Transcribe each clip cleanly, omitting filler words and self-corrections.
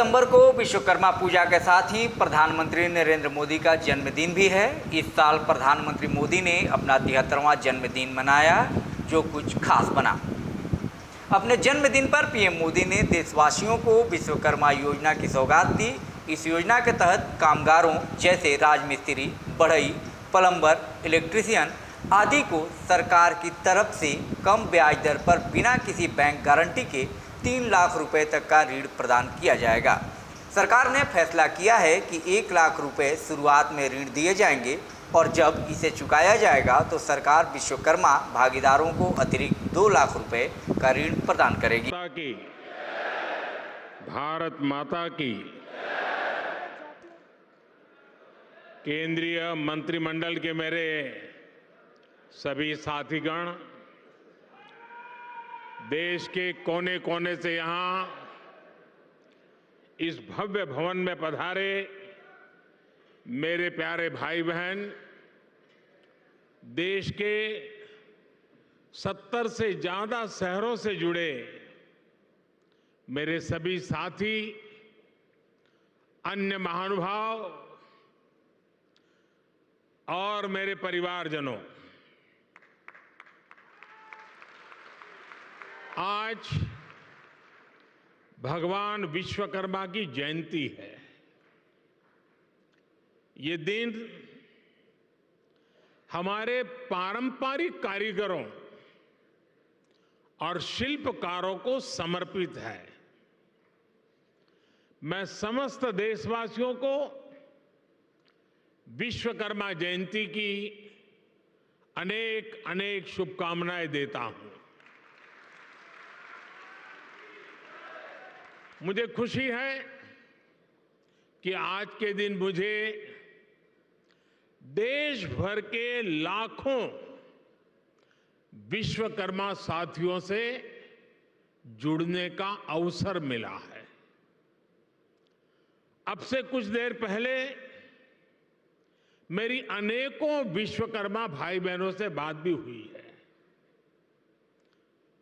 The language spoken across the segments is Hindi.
सितंबर को विश्वकर्मा पूजा के साथ ही प्रधानमंत्री नरेंद्र मोदी का जन्मदिन भी है। इस साल प्रधानमंत्री मोदी ने अपना 73वां जन्मदिन मनाया, जो कुछ खास बना। अपने जन्मदिन पर पीएम मोदी ने देशवासियों को विश्वकर्मा योजना की सौगात दी। इस योजना के तहत कामगारों जैसे राजमिस्त्री, बढ़ई, प्लम्बर, इलेक्ट्रीशियन आदि को सरकार की तरफ से कम ब्याज दर पर बिना किसी बैंक गारंटी के 3 लाख रुपए तक का ऋण प्रदान किया जाएगा। सरकार ने फैसला किया है कि 1 लाख रुपए शुरुआत में ऋण दिए जाएंगे और जब इसे चुकाया जाएगा तो सरकार विश्वकर्मा भागीदारों को अतिरिक्त 2 लाख रुपए का ऋण प्रदान करेगी। भारत माता की केंद्रीय मंत्रिमंडल के मेरे सभी साथीगण, देश के कोने कोने से यहां इस भव्य भवन में पधारे मेरे प्यारे भाई बहन, देश के 70 से ज्यादा शहरों से जुड़े मेरे सभी साथी, अन्य महानुभाव और मेरे परिवारजनों, आज भगवान विश्वकर्मा की जयंती है। ये दिन हमारे पारंपरिक कारीगरों और शिल्पकारों को समर्पित है। मैं समस्त देशवासियों को विश्वकर्मा जयंती की अनेक अनेक शुभकामनाएं देता हूं। मुझे खुशी है कि आज के दिन मुझे देश भर के लाखों विश्वकर्मा साथियों से जुड़ने का अवसर मिला है। अब से कुछ देर पहले मेरी अनेकों विश्वकर्मा भाई बहनों से बात भी हुई है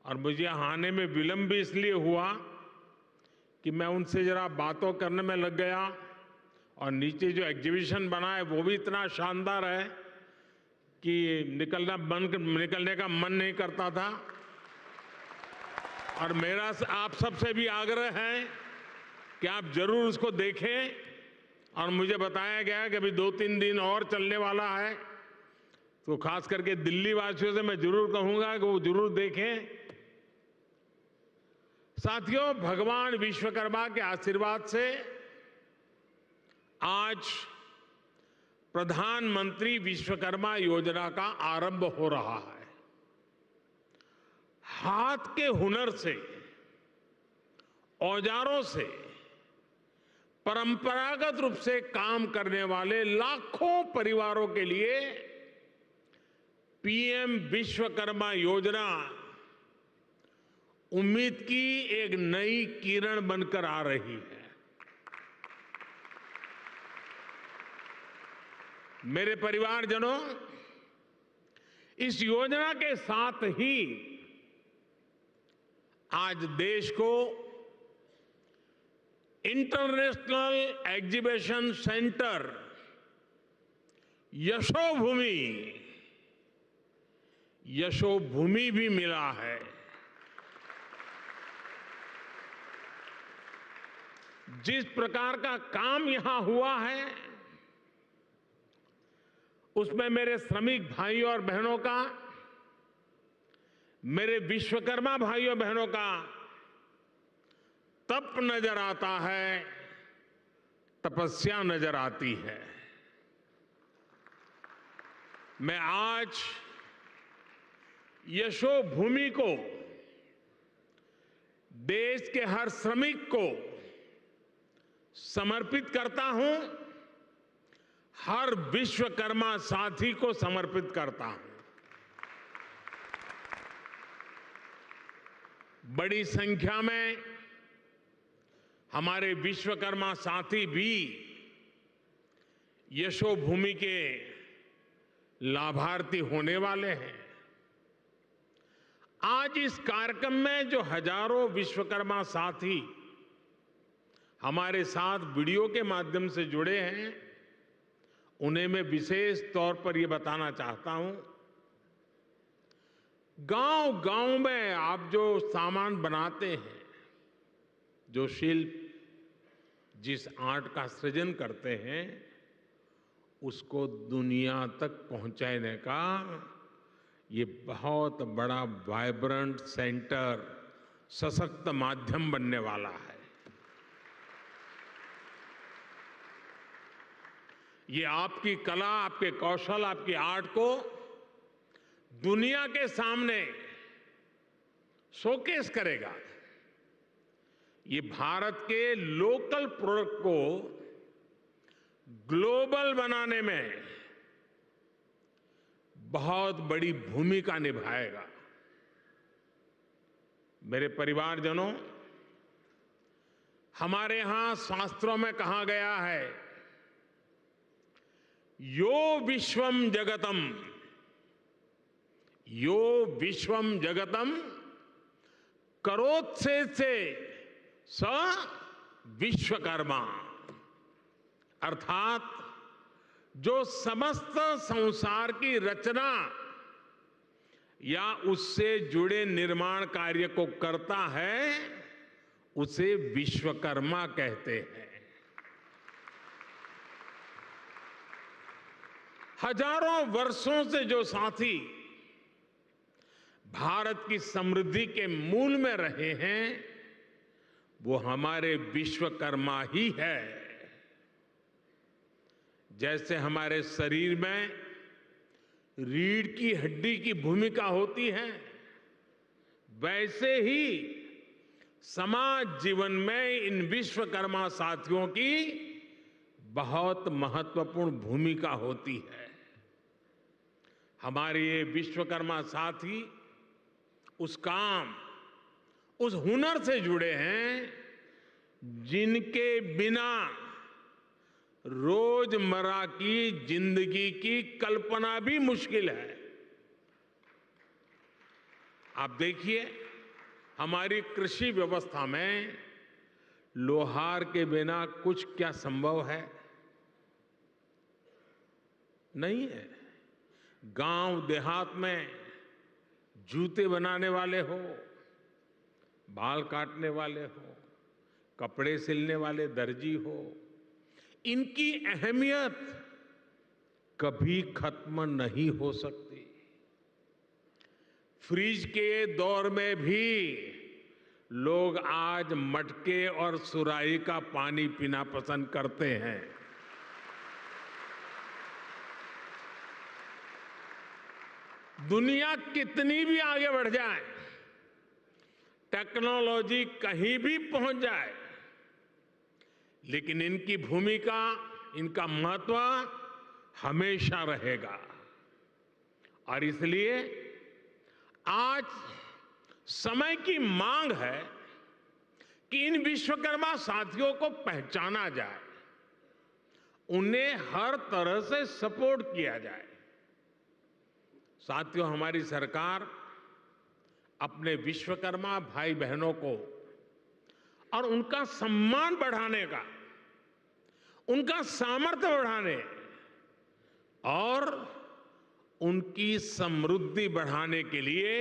और मुझे आने में विलंब भी इसलिए हुआ कि मैं उनसे जरा बातों करने में लग गया और नीचे जो एग्जीबिशन बना है वो भी इतना शानदार है कि निकलने का मन नहीं करता था। और मेरा आप सबसे भी आग्रह है कि आप जरूर उसको देखें और मुझे बताया गया कि अभी 2-3 दिन और चलने वाला है, तो खास करके दिल्ली वासियों से मैं जरूर कहूंगा कि वो जरूर देखें। साथियों, भगवान विश्वकर्मा के आशीर्वाद से आज प्रधानमंत्री विश्वकर्मा योजना का आरंभ हो रहा है। हाथ के हुनर से, औजारों से परंपरागत रूप से काम करने वाले लाखों परिवारों के लिए पीएम विश्वकर्मा योजना उम्मीद की एक नई किरण बनकर आ रही है। मेरे परिवारजनों, इस योजना के साथ ही आज देश को इंटरनेशनल एग्जीबिशन सेंटर यशोभूमि भी मिला है। जिस प्रकार का काम यहां हुआ है उसमें मेरे श्रमिक भाइयों और बहनों का, मेरे विश्वकर्मा भाइयों बहनों का तप नजर आता है, तपस्या नजर आती है। मैं आज यशोभूमि को, देश के हर श्रमिक को समर्पित करता हूं, हर विश्वकर्मा साथी को समर्पित करता हूं। बड़ी संख्या में हमारे विश्वकर्मा साथी भी यशोभूमि के लाभार्थी होने वाले हैं। आज इस कार्यक्रम में जो हजारों विश्वकर्मा साथी हमारे साथ वीडियो के माध्यम से जुड़े हैं, उन्हें मैं विशेष तौर पर ये बताना चाहता हूं, गांव-गांव में आप जो सामान बनाते हैं, जो शिल्प, जिस आर्ट का सृजन करते हैं, उसको दुनिया तक पहुंचाने का ये बहुत बड़ा वाइब्रेंट सेंटर, सशक्त माध्यम बनने वाला है। ये आपकी कला, आपके कौशल, आपकी आर्ट को दुनिया के सामने शोकेस करेगा। ये भारत के लोकल प्रोडक्ट को ग्लोबल बनाने में बहुत बड़ी भूमिका निभाएगा। मेरे परिवारजनों, हमारे यहां शास्त्रों में कहा गया है, यो विश्वम जगतम, यो विश्वम जगतम करोत्से से स विश्वकर्मा। अर्थात जो समस्त संसार की रचना या उससे जुड़े निर्माण कार्य को करता है, उसे विश्वकर्मा कहते हैं। हजारों वर्षों से जो साथी भारत की समृद्धि के मूल में रहे हैं, वो हमारे विश्वकर्मा ही है। जैसे हमारे शरीर में रीढ़ की हड्डी की भूमिका होती है, वैसे ही समाज जीवन में इन विश्वकर्मा साथियों की बहुत महत्वपूर्ण भूमिका होती है। हमारे ये विश्वकर्मा साथी उस काम, उस हुनर से जुड़े हैं जिनके बिना रोजमर्रा की जिंदगी की कल्पना भी मुश्किल है। आप देखिए, हमारी कृषि व्यवस्था में लोहार के बिना कुछ क्या संभव है? नहीं है। गांव देहात में जूते बनाने वाले हो, बाल काटने वाले हो, कपड़े सिलने वाले दर्जी हो, इनकी अहमियत कभी खत्म नहीं हो सकती। फ्रिज के दौर में भी लोग आज मटके और सुराही का पानी पीना पसंद करते हैं। दुनिया कितनी भी आगे बढ़ जाए, टेक्नोलॉजी कहीं भी पहुंच जाए, लेकिन इनकी भूमिका, इनका महत्व हमेशा रहेगा। और इसलिए आज समय की मांग है कि इन विश्वकर्मा साथियों को पहचाना जाए, उन्हें हर तरह से सपोर्ट किया जाए। साथियों, हमारी सरकार अपने विश्वकर्मा भाई बहनों को और उनका सम्मान बढ़ाने का, उनका सामर्थ्य बढ़ाने और उनकी समृद्धि बढ़ाने के लिए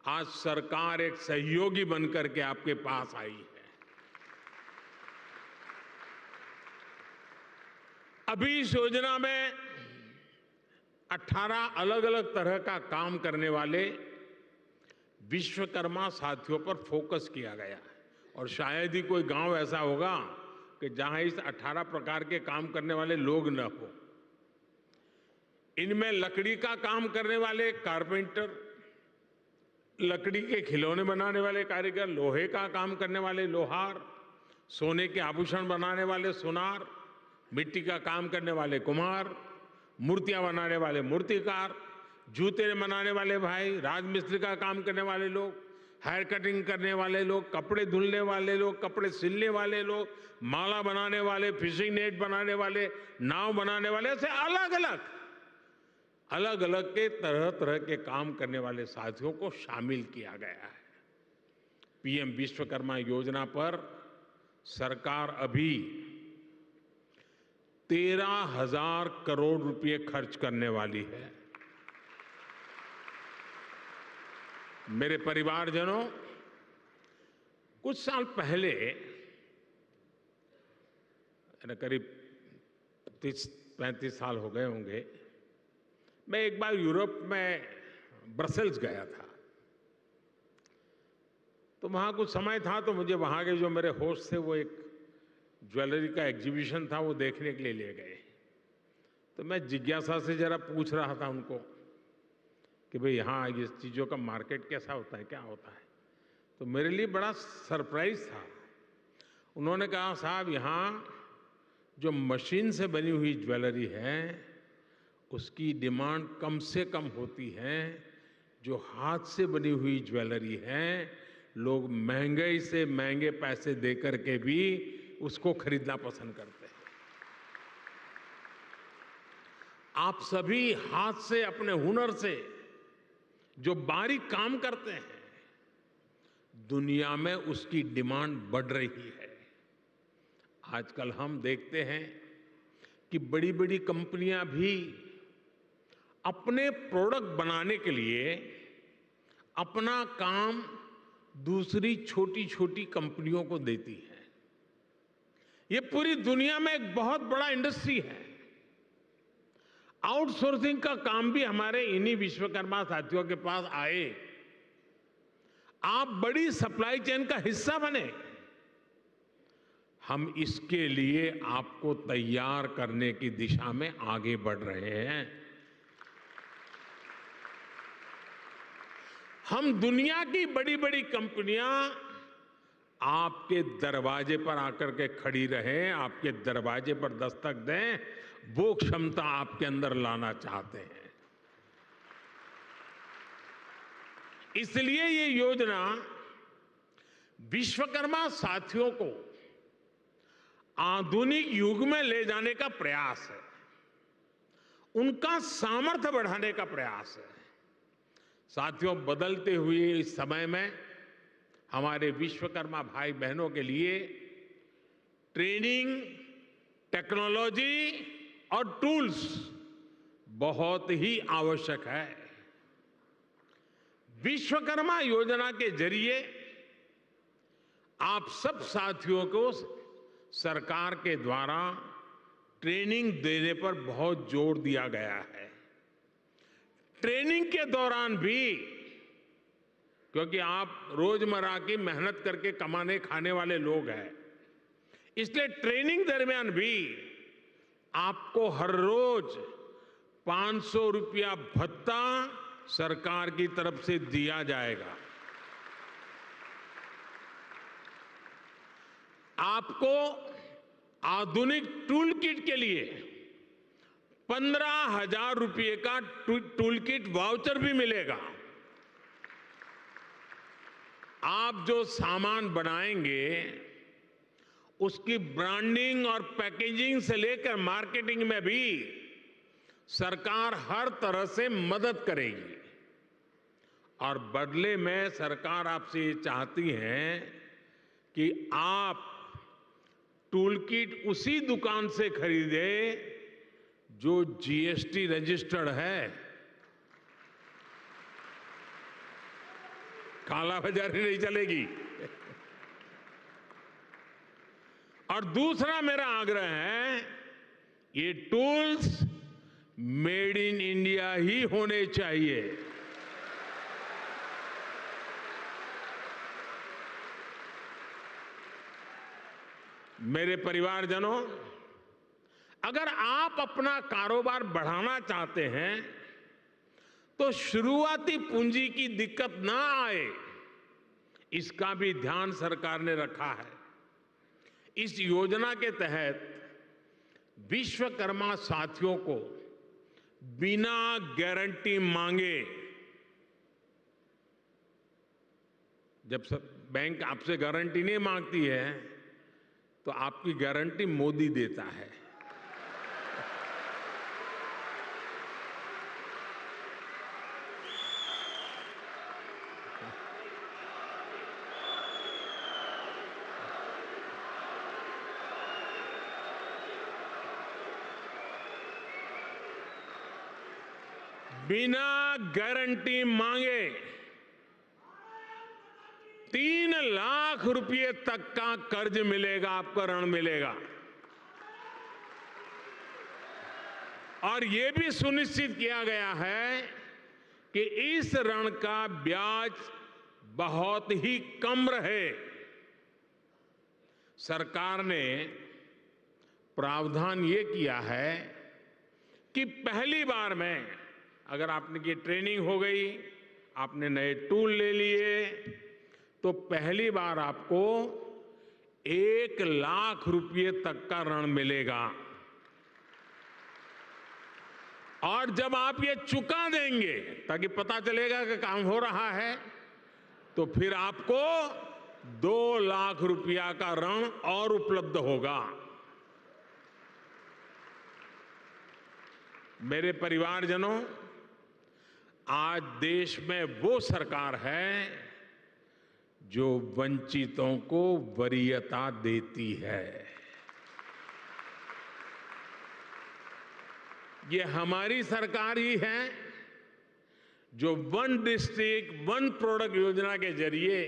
आज सरकार एक सहयोगी बनकर के आपके पास आई है। अभी इस योजना में 18 अलग अलग तरह का काम करने वाले विश्वकर्मा साथियों पर फोकस किया गया है। और शायद ही कोई गांव ऐसा होगा कि जहां इस 18 प्रकार के काम करने वाले लोग न हो। इनमें लकड़ी का काम करने वाले कारपेंटर, लकड़ी के खिलौने बनाने वाले कारीगर, लोहे का काम करने वाले लोहार, सोने के आभूषण बनाने वाले सुनार, मिट्टी का काम करने वाले कुम्हार, मूर्तियां बनाने वाले मूर्तिकार, जूते बनाने वाले भाई, राजमिस्त्री का काम करने वाले लोग, हेयर कटिंग करने वाले लोग, कपड़े धुलने वाले लोग, कपड़े सिलने वाले लोग, माला बनाने वाले, फिशिंग नेट बनाने वाले, नाव बनाने वाले, ऐसे अलग अलग के तरह तरह के काम करने वाले साथियों को शामिल किया गया है। पीएम विश्वकर्मा योजना पर सरकार अभी 13,000 करोड़ रुपए खर्च करने वाली है। मेरे परिवारजनों, कुछ साल पहले, करीब 30-35 साल हो गए होंगे, मैं एक बार यूरोप में ब्रसेल्स गया था। तो वहाँ कुछ समय था, तो मुझे वहाँ के जो मेरे होस्ट थे वो एक ज्वेलरी का एग्जीबिशन था, वो देखने के लिए ले गए। तो मैं जिज्ञासा से जरा पूछ रहा था उनको कि भाई यहाँ ये चीज़ों का मार्केट कैसा होता है, क्या होता है। तो मेरे लिए बड़ा सरप्राइज था। उन्होंने कहा, साहब यहाँ जो मशीन से बनी हुई ज्वेलरी है उसकी डिमांड कम से कम होती है, जो हाथ से बनी हुई ज्वेलरी है लोग महंगे से महंगे पैसे दे करके भी उसको खरीदना पसंद करते हैं। आप सभी हाथ से, अपने हुनर से जो बारीक काम करते हैं, दुनिया में उसकी डिमांड बढ़ रही है। आजकल हम देखते हैं कि बड़ी बड़ी कंपनियां भी अपने प्रोडक्ट बनाने के लिए अपना काम दूसरी छोटी छोटी कंपनियों को देती है। ये पूरी दुनिया में एक बहुत बड़ा इंडस्ट्री है। आउटसोर्सिंग का काम भी हमारे इन्हीं विश्वकर्मा साथियों के पास आए। आप बड़ी सप्लाई चेन का हिस्सा बने। हम इसके लिए आपको तैयार करने की दिशा में आगे बढ़ रहे हैं। हम दुनिया की बड़ी बड़ी कंपनियां आपके दरवाजे पर आकर के खड़ी रहें, आपके दरवाजे पर दस्तक दें, वो क्षमता आपके अंदर लाना चाहते हैं। इसलिए ये योजना विश्वकर्मा साथियों को आधुनिक युग में ले जाने का प्रयास है, उनका सामर्थ्य बढ़ाने का प्रयास है। साथियों, बदलते हुए इस समय में हमारे विश्वकर्मा भाई बहनों के लिए ट्रेनिंग, टेक्नोलॉजी और टूल्स बहुत ही आवश्यक है। विश्वकर्मा योजना के जरिए आप सब साथियों को सरकार के द्वारा ट्रेनिंग देने पर बहुत जोर दिया गया है। ट्रेनिंग के दौरान भी, क्योंकि आप रोजमर्रा की मेहनत करके कमाने खाने वाले लोग हैं, इसलिए ट्रेनिंग दरमियान भी आपको हर रोज 500 रुपया भत्ता सरकार की तरफ से दिया जाएगा। आपको आधुनिक टूल किट के लिए 15,000 रुपये का टूल किट वाउचर भी मिलेगा। आप जो सामान बनाएंगे उसकी ब्रांडिंग और पैकेजिंग से लेकर मार्केटिंग में भी सरकार हर तरह से मदद करेगी। और बदले में सरकार आपसे ये चाहती है कि आप टूल किट उसी दुकान से खरीदे जो जीएसटी रजिस्टर्ड है। कालाबाजारी नहीं चलेगी। और दूसरा मेरा आग्रह है, ये टूल्स मेड इन इंडिया ही होने चाहिए। मेरे परिवारजनों, अगर आप अपना कारोबार बढ़ाना चाहते हैं तो शुरुआती पूंजी की दिक्कत ना आए, इसका भी ध्यान सरकार ने रखा है। इस योजना के तहत विश्वकर्मा साथियों को बिना गारंटी मांगे, जब बैंक आपसे गारंटी नहीं मांगती है तो आपकी गारंटी मोदी देता है। बिना गारंटी मांगे 3 लाख रुपए तक का कर्ज मिलेगा, आपको ऋण मिलेगा। और यह भी सुनिश्चित किया गया है कि इस ऋण का ब्याज बहुत ही कम रहे। सरकार ने प्रावधान ये किया है कि पहली बार में अगर आपने की ट्रेनिंग हो गई, आपने नए टूल ले लिए, तो पहली बार आपको 1 लाख रुपए तक का ऋण मिलेगा। और जब आप ये चुका देंगे, ताकि पता चलेगा कि काम हो रहा है, तो फिर आपको 2 लाख रुपया का ऋण और उपलब्ध होगा। मेरे परिवारजनों, आज देश में वो सरकार है जो वंचितों को वरीयता देती है। ये हमारी सरकार ही है जो वन डिस्ट्रिक्ट वन प्रोडक्ट योजना के जरिए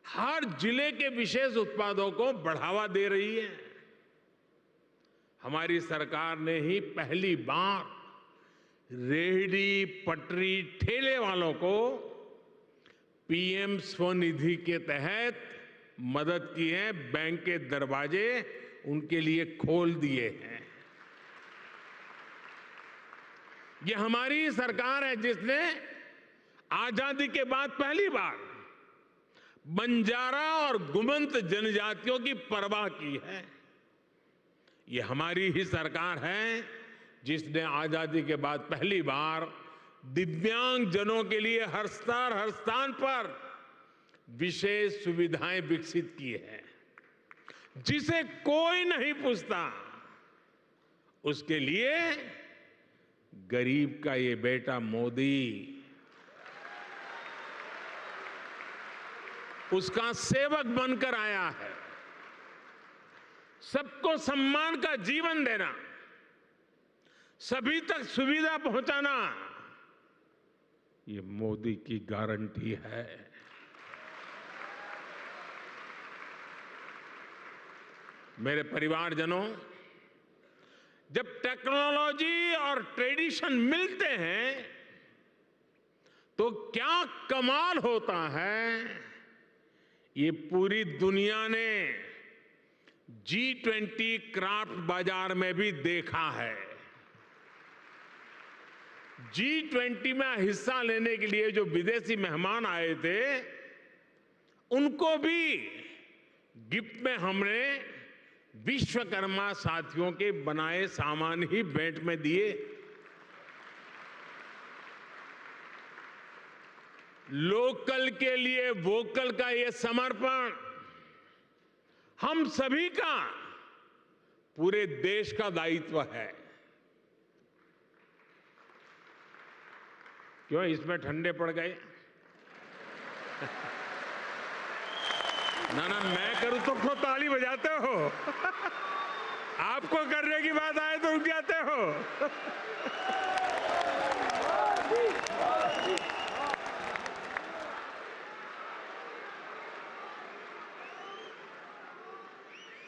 हर जिले के विशेष उत्पादों को बढ़ावा दे रही है। हमारी सरकार ने ही पहली बार रेहड़ी, पटरी, ठेले वालों को पीएम स्वनिधि के तहत मदद की है। बैंक के दरवाजे उनके लिए खोल दिए हैं। ये हमारी सरकार है जिसने आजादी के बाद पहली बार बंजारा और गुमंत जनजातियों की परवाह की है। ये हमारी ही सरकार है जिसने आजादी के बाद पहली बार दिव्यांग जनों के लिए हर स्तर हर स्थान पर विशेष सुविधाएं विकसित की है। जिसे कोई नहीं पूछता, उसके लिए गरीब का ये बेटा मोदी उसका सेवक बनकर आया है। सबको सम्मान का जीवन देना, सभी तक सुविधा पहुंचाना, ये मोदी की गारंटी है। मेरे परिवारजनों, जब टेक्नोलॉजी और ट्रेडिशन मिलते हैं तो क्या कमाल होता है, ये पूरी दुनिया ने G20 क्राफ्ट बाजार में भी देखा है। G20 में हिस्सा लेने के लिए जो विदेशी मेहमान आए थे, उनको भी गिफ्ट में हमने विश्वकर्मा साथियों के बनाए सामान ही भेंट में दिए। लोकल के लिए वोकल का ये समर्पण हम सभी का, पूरे देश का दायित्व है। क्यों इसमें ठंडे पड़ गए? ना मैं करूं तो ताली बजाते हो, आपको करने की बात आए तो रुक जाते हो।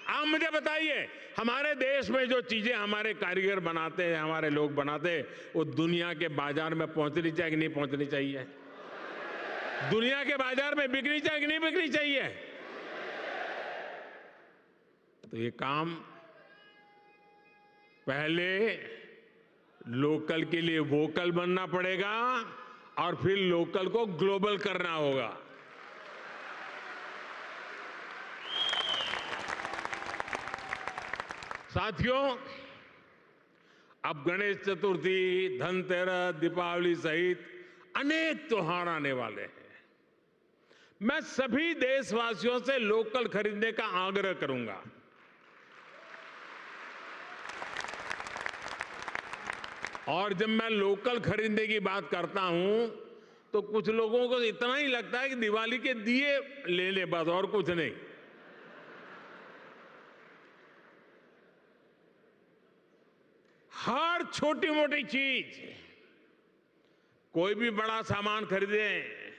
आप मुझे बताइए, हमारे देश में जो चीजें हमारे कारीगर बनाते हैं, हमारे लोग बनाते हैं, वो दुनिया के बाजार में पहुंचनी चाहिए कि नहीं पहुंचनी चाहिए? दुनिया के बाजार में बिकनी चाहिए कि नहीं बिकनी चाहिए? तो ये काम पहले लोकल के लिए वोकल बनना पड़ेगा और फिर लोकल को ग्लोबल करना होगा। साथियों, अब गणेश चतुर्थी, धनतेरस, दीपावली सहित अनेक त्योहार आने वाले हैं। मैं सभी देशवासियों से लोकल खरीदने का आग्रह करूंगा। और जब मैं लोकल खरीदने की बात करता हूं तो कुछ लोगों को इतना ही लगता है कि दिवाली के दिए ले ले, बस और कुछ नहीं। हर छोटी मोटी चीज कोई भी बड़ा सामान खरीदें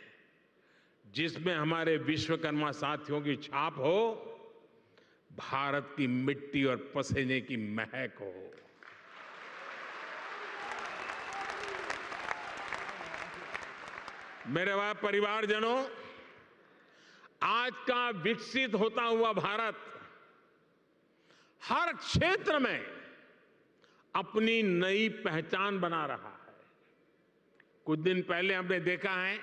जिसमें हमारे विश्वकर्मा साथियों की छाप हो, भारत की मिट्टी और पसीने की महक हो। मेरे परिवारजनों, आज का विकसित होता हुआ भारत हर क्षेत्र में अपनी नई पहचान बना रहा है। कुछ दिन पहले हमने देखा है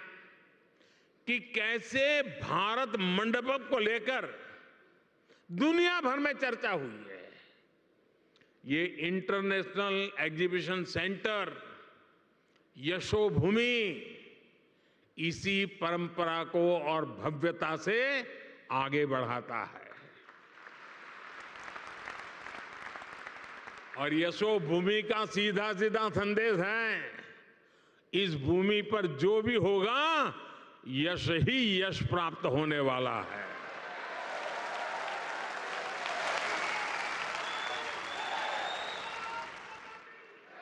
कि कैसे भारत मंडपम को लेकर दुनिया भर में चर्चा हुई है। ये इंटरनेशनल एग्जीबिशन सेंटर यशोभूमि इसी परंपरा को और भव्यता से आगे बढ़ाता है। और यशोभूमि का सीधा सीधा संदेश है, इस भूमि पर जो भी होगा यश ही यश प्राप्त होने वाला है।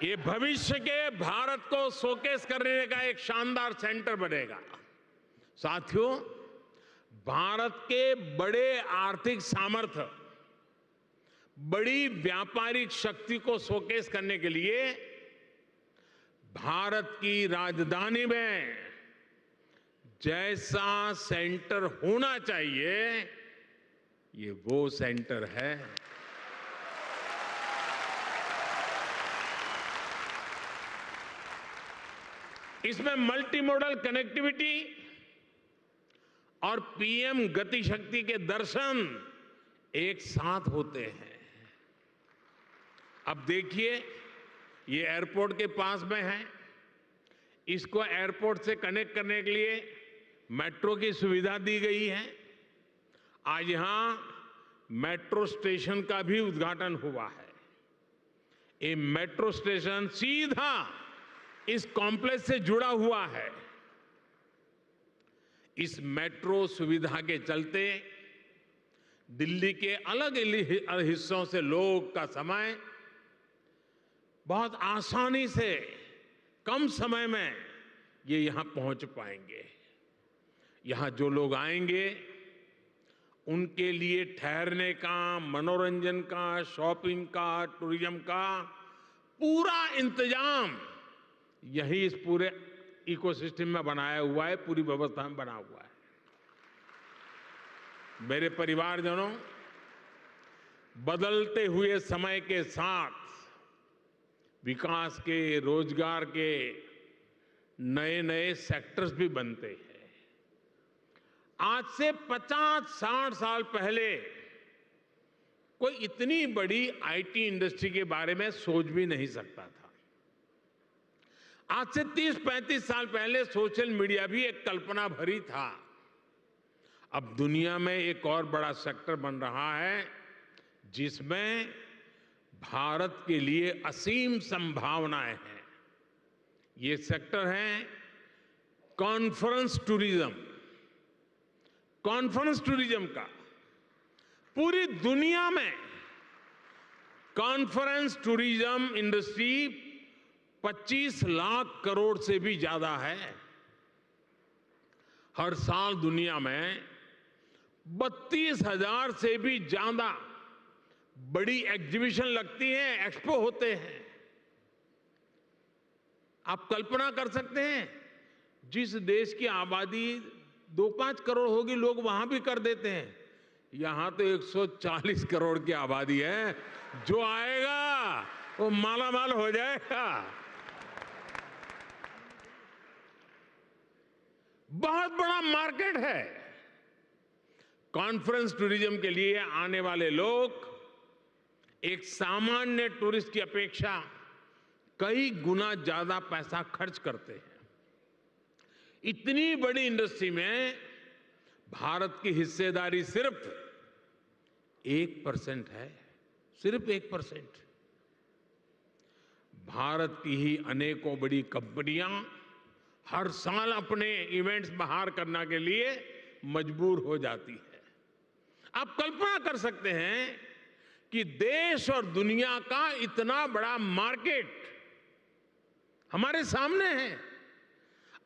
ये भविष्य के भारत को शोकेस करने का एक शानदार सेंटर बनेगा। साथियों, भारत के बड़े आर्थिक सामर्थ्य, बड़ी व्यापारिक शक्ति को शोकेस करने के लिए भारत की राजधानी में जैसा सेंटर होना चाहिए, ये वो सेंटर है। इसमें मल्टी मॉडल कनेक्टिविटी और पीएम गति शक्ति के दर्शन एक साथ होते हैं। अब देखिए, ये एयरपोर्ट के पास में है। इसको एयरपोर्ट से कनेक्ट करने के लिए मेट्रो की सुविधा दी गई है। आज यहां मेट्रो स्टेशन का भी उद्घाटन हुआ है। ये मेट्रो स्टेशन सीधा इस कॉम्प्लेक्स से जुड़ा हुआ है। इस मेट्रो सुविधा के चलते दिल्ली के अलग अलग हिस्सों से लोग का समय बहुत आसानी से कम समय में ये यहां पहुंच पाएंगे। यहां जो लोग आएंगे उनके लिए ठहरने का, मनोरंजन का, शॉपिंग का, टूरिज्म का पूरा इंतजाम यही इस पूरे इकोसिस्टम में बनाया हुआ है, पूरी व्यवस्था में बना हुआ है। मेरे परिवारजनों, बदलते हुए समय के साथ विकास के, रोजगार के नए नए सेक्टर्स भी बनते हैं। आज से 50-60 साल पहले कोई इतनी बड़ी आईटी इंडस्ट्री के बारे में सोच भी नहीं सकता था। आज से 30-35 साल पहले सोशल मीडिया भी एक कल्पना भरी था। अब दुनिया में एक और बड़ा सेक्टर बन रहा है जिसमें भारत के लिए असीम संभावनाएं हैं। ये सेक्टर है कॉन्फ्रेंस टूरिज्म। कॉन्फ्रेंस टूरिज्म का पूरी दुनिया में conference tourism industry 25 lakh crore से भी ज्यादा है। हर साल दुनिया में 32,000 से भी ज्यादा बड़ी एग्जीबिशन लगती है, एक्सपो होते हैं। आप कल्पना कर सकते हैं, जिस देश की आबादी 2-5 करोड़ होगी, लोग वहां भी कर देते हैं। यहां तो 140 करोड़ की आबादी है। जो आएगा वो मालामाल हो जाएगा। बहुत बड़ा मार्केट है। कॉन्फ्रेंस टूरिज्म के लिए आने वाले लोग एक सामान्य टूरिस्ट की अपेक्षा कई गुना ज्यादा पैसा खर्च करते हैं। इतनी बड़ी इंडस्ट्री में भारत की हिस्सेदारी सिर्फ 1% है, सिर्फ 1%। भारत की ही अनेकों बड़ी कंपनियां हर साल अपने इवेंट्स बाहर करने के लिए मजबूर हो जाती है। आप कल्पना कर सकते हैं कि देश और दुनिया का इतना बड़ा मार्केट हमारे सामने है।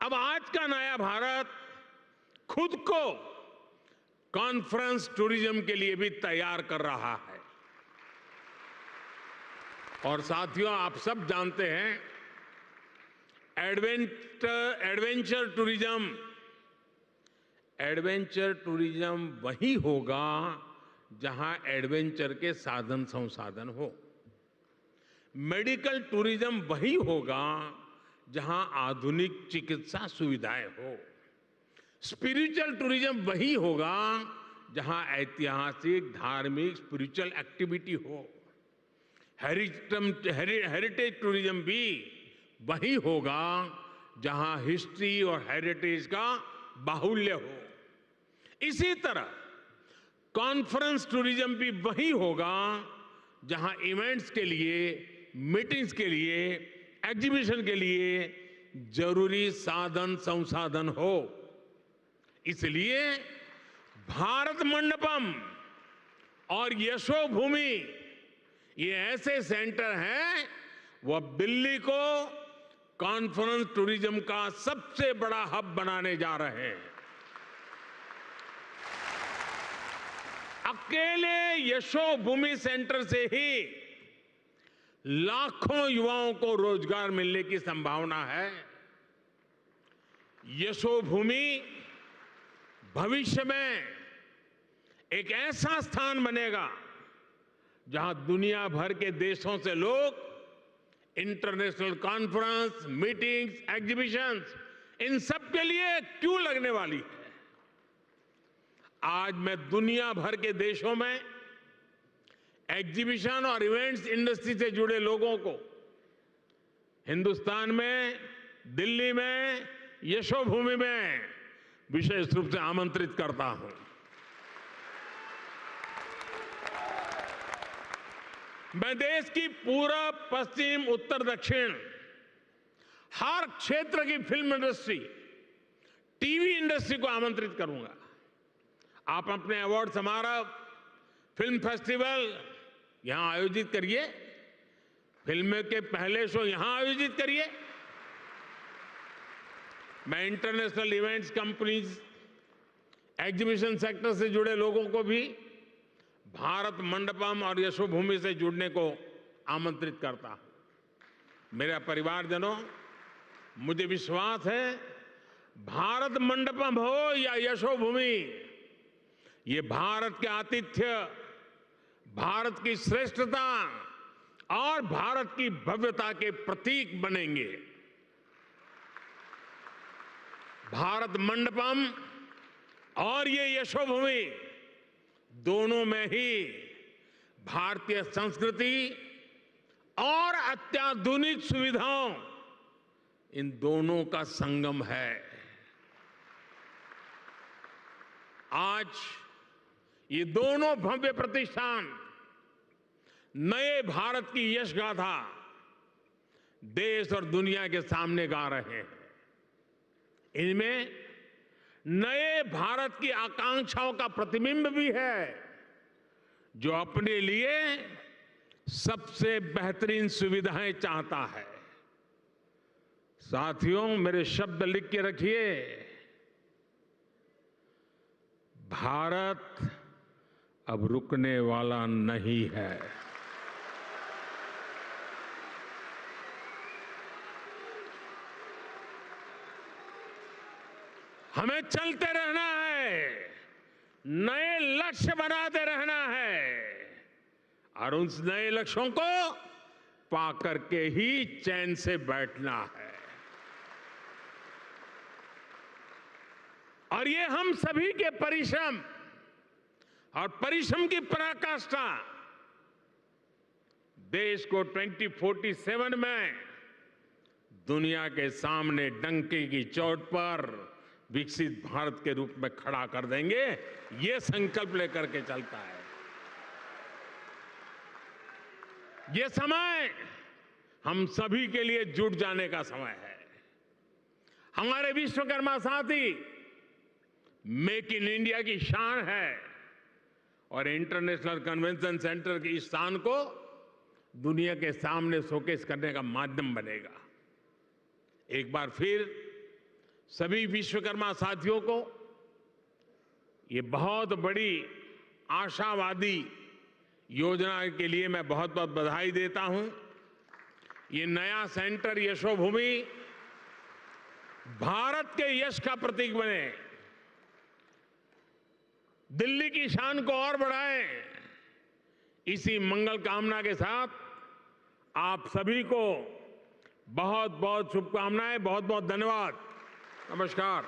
अब आज का नया भारत खुद को कॉन्फ्रेंस टूरिज्म के लिए भी तैयार कर रहा है। और साथियों, आप सब जानते हैं, एडवेंचर टूरिज्म वही होगा जहां एडवेंचर के साधन संसाधन हो। मेडिकल टूरिज्म वही होगा जहां आधुनिक चिकित्सा सुविधाएं हो। स्पिरिचुअल टूरिज्म वही होगा जहां ऐतिहासिक, धार्मिक, स्पिरिचुअल एक्टिविटी हो। हेरिटेज टूरिज्म भी वही होगा जहां हिस्ट्री और हेरिटेज का बाहुल्य हो। इसी तरह कॉन्फ्रेंस टूरिज्म भी वही होगा जहां इवेंट्स के लिए, मीटिंग्स के लिए, एग्जीबिशन के लिए जरूरी साधन संसाधन हो। इसलिए भारत मंडपम और यशोभूमि ये ऐसे सेंटर हैं, वो अब दिल्ली को कॉन्फ्रेंस टूरिज्म का सबसे बड़ा हब बनाने जा रहे हैं। अकेले यशोभूमि सेंटर से ही लाखों युवाओं को रोजगार मिलने की संभावना है। यशोभूमि भविष्य में एक ऐसा स्थान बनेगा जहां दुनिया भर के देशों से लोग इंटरनेशनल कॉन्फ्रेंस, मीटिंग्स, एग्जीबिशंस, इन सब के लिए क्यों लगने वाली है। आज मैं दुनिया भर के देशों में एग्जीबिशन और इवेंट्स इंडस्ट्री से जुड़े लोगों को हिंदुस्तान में, दिल्ली में, यशोभूमि में विशेष रूप से आमंत्रित करता हूं। मैं देश की पूरब, पश्चिम, उत्तर, दक्षिण हर क्षेत्र की फिल्म इंडस्ट्री, टीवी इंडस्ट्री को आमंत्रित करूंगा। आप अपने अवार्ड समारोह, फिल्म फेस्टिवल यहां आयोजित करिए, फिल्म के पहले शो यहां आयोजित करिए। मैं international events companies, exhibition sector से जुड़े लोगों को भी भारत मंडपम और यशोभूमि से जुड़ने को आमंत्रित करता हूं। मेरा परिवारजनों, मुझे विश्वास है, भारत मंडपम हो या यशोभूमि, ये भारत के आतिथ्य, भारत की श्रेष्ठता और भारत की भव्यता के प्रतीक बनेंगे। भारत मंडपम और ये यशोभूमि दोनों में ही भारतीय संस्कृति और अत्याधुनिक सुविधाओं, इन दोनों का संगम है। आज ये दोनों भव्य प्रतिष्ठान नए भारत की यश गाथा देश और दुनिया के सामने गा रहे हैं। इनमें नए भारत की आकांक्षाओं का प्रतिबिंब भी है, जो अपने लिए सबसे बेहतरीन सुविधाएं चाहता है। साथियों, मेरे शब्द लिख के रखिए, भारत अब रुकने वाला नहीं है। हमें चलते रहना है, नए लक्ष्य बनाते रहना है और उन नए लक्ष्यों को पाकर के ही चैन से बैठना है। और ये हम सभी के परिश्रम और परिश्रम की पराकाष्ठा देश को 2047 में दुनिया के सामने डंके की चोट पर विकसित भारत के रूप में खड़ा कर देंगे। ये संकल्प लेकर के चलता है। ये समय हम सभी के लिए जुट जाने का समय है। हमारे विश्वकर्मा साथी मेक इन इंडिया की शान है और इंटरनेशनल कन्वेंशन सेंटर की इस शान को दुनिया के सामने शोकेस करने का माध्यम बनेगा। एक बार फिर सभी विश्वकर्मा साथियों को ये बहुत बड़ी आशावादी योजना के लिए मैं बहुत बहुत बधाई देता हूं। ये नया सेंटर यशोभूमि भारत के यश का प्रतीक बने, दिल्ली की शान को और बढ़ाए। इसी मंगल कामना के साथ आप सभी को बहुत बहुत शुभकामनाएं, बहुत बहुत धन्यवाद। नमस्कार।